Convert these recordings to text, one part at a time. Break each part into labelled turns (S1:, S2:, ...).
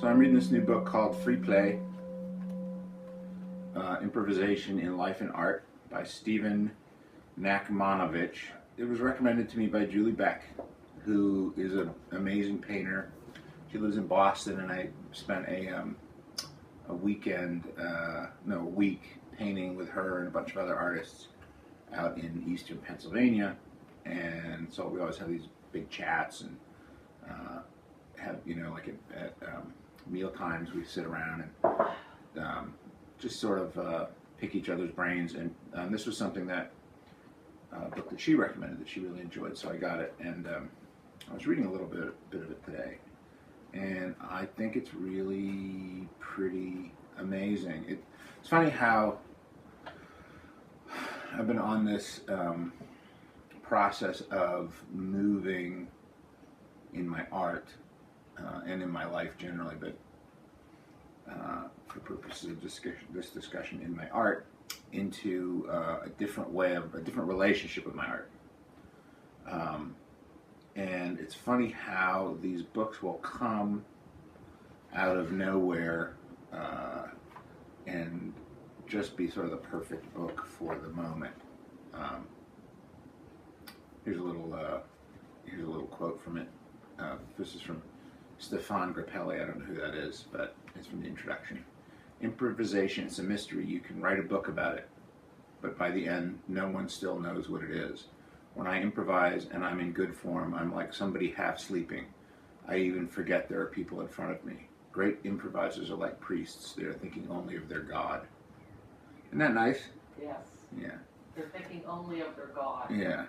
S1: So I'm reading this new book called Free Play, Improvisation in Life and Art by Stephen Nachmanovitch. It was recommended to me by Julie Beck, who is an amazing painter. She lives in Boston, and I spent a week painting with her and a bunch of other artists out in eastern Pennsylvania. And so we always have these big chats and have, like at meal times we sit around and just sort of pick each other's brains. And this was something that book that she recommended that she really enjoyed, so I got it. And I was reading a little bit of it today, and I think it's really pretty amazing. It's funny how I've been on this process of moving in my art and in my life generally, but for purposes of this discussion, in my art, into a different relationship with my art. And it's funny how these books will come out of nowhere and just be sort of the perfect book for the moment. Here's a little quote from it. This is from Stephen Nachmanovitch. I don't know who that is, but it's from the introduction. Improvisation is a mystery. You can write a book about it, but by the end, no one still knows what it is. When I improvise and I'm in good form, I'm like somebody half sleeping. I even forget there are people in front of me. Great improvisers are like priests. They are thinking only of their God. Isn't that nice?
S2: Yes.
S1: Yeah.
S2: They're thinking only of their God.
S1: Yeah.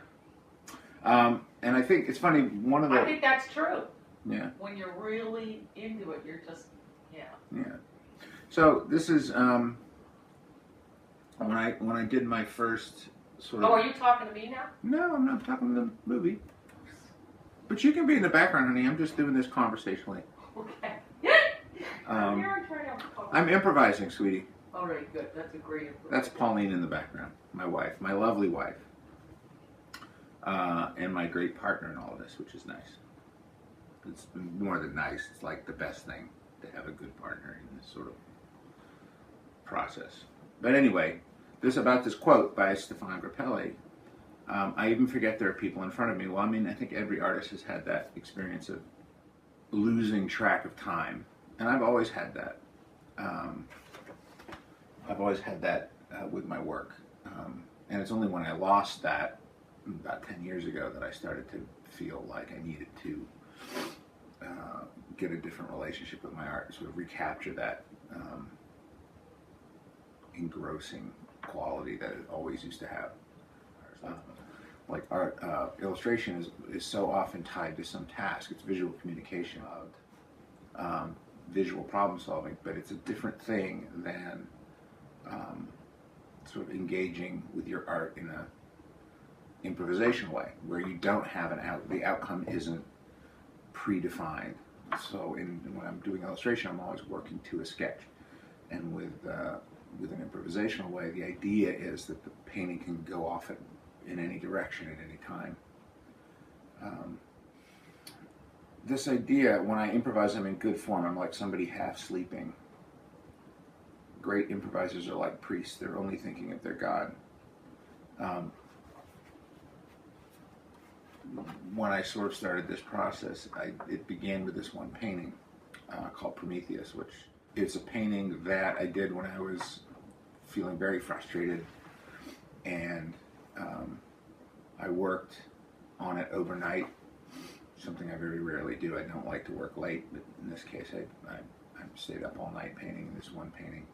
S1: And I think it's funny, I
S2: think that's true.
S1: Yeah.
S2: When you're really into it, you're just, yeah.
S1: Yeah. So this is when I did my first sort of.
S2: Oh, are you talking to me now?
S1: No, I'm not talking to the movie. But you can be in the background, honey. I'm just doing this conversationally.
S2: Okay.
S1: I'm improvising, sweetie.
S2: All right, good. That's a great improvisation.
S1: That's Pauline in the background, my wife, my lovely wife, and my great partner in all of this, which is nice. It's more than nice. It's like the best thing to have a good partner in this sort of process. But anyway, about this quote by Stephen Nachmanovitch. I even forget there are people in front of me. Well, I mean, I think every artist has had that experience of losing track of time, and I've always had that. With my work, and it's only when I lost that about 10 years ago that I started to feel like I needed to get a different relationship with my art, sort of recapture that engrossing quality that it always used to have. Like art, illustration is so often tied to some task. It's visual communication, visual problem solving, but it's a different thing than sort of engaging with your art in a improvisational way, where you don't have the outcome isn't predefined. So when I'm doing illustration, I'm always working to a sketch, and with an improvisational way, the idea is that the painting can go off in any direction at any time. This idea, when I improvise, I'm in good form. I'm like somebody half sleeping. Great improvisers are like priests. They're only thinking of their God. When I sort of started this process, it began with this one painting called Prometheus, which is a painting that I did when I was feeling very frustrated, and I worked on it overnight, something I very rarely do. I don't like to work late, but in this case I stayed up all night painting this one painting.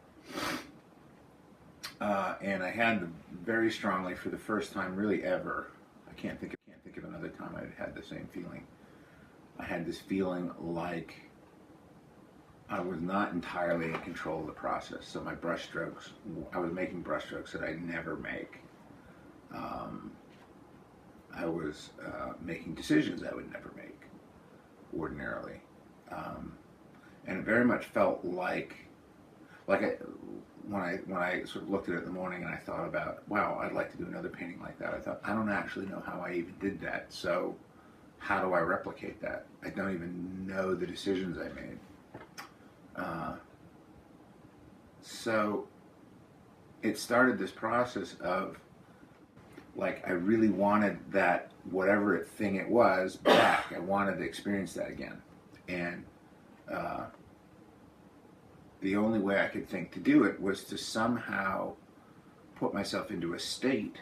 S1: And I had very strongly, for the first time really ever, I can't think of another time I'd had the same feeling. I had this feeling like I was not entirely in control of the process. So my brush strokes, I was making brush strokes that I never make. I was making decisions I would never make ordinarily. And it very much felt like when I sort of looked at it in the morning and I thought about, wow, I'd like to do another painting like that. I thought, I don't actually know how I even did that. So how do I replicate that? I don't even know the decisions I made. So it started this process of, like, I really wanted that, whatever thing it was, back. I wanted to experience that again. And the only way I could think to do it was to somehow put myself into a state,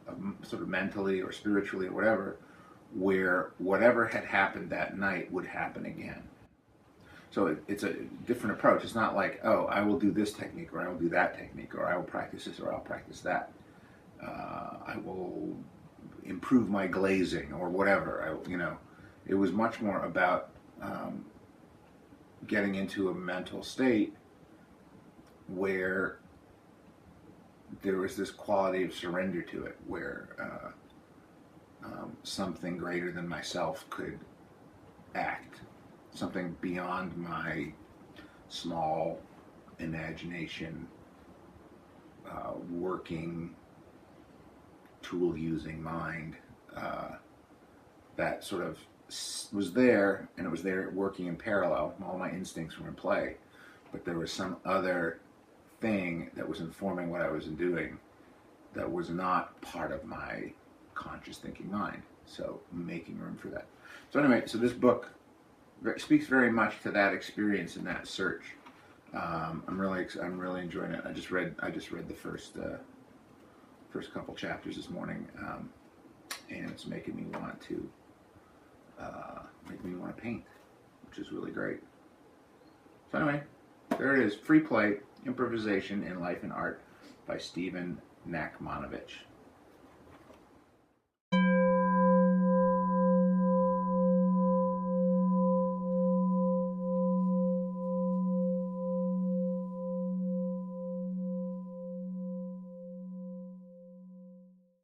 S1: of, sort of mentally or spiritually or whatever, where whatever had happened that night would happen again. So it's a different approach. It's not like, oh, I will do this technique, or I will do that technique, or I will practice this, or I'll practice that. I will improve my glazing, or whatever. It was much more about getting into a mental state where there was this quality of surrender to it, where something greater than myself could act, something beyond my small imagination, working, tool-using mind, that sort of was there, and it was there working in parallel. All my instincts were in play, but there was some other thing that was informing what I was doing that was not part of my conscious thinking mind. So making room for that. So anyway, so this book speaks very much to that experience and that search. I'm really enjoying it. I just read the first couple chapters this morning, and it's making me want to paint, which is really great. So anyway, there it is. Free play, Improvisation in Life and Art by Stephen Nachmanovitch.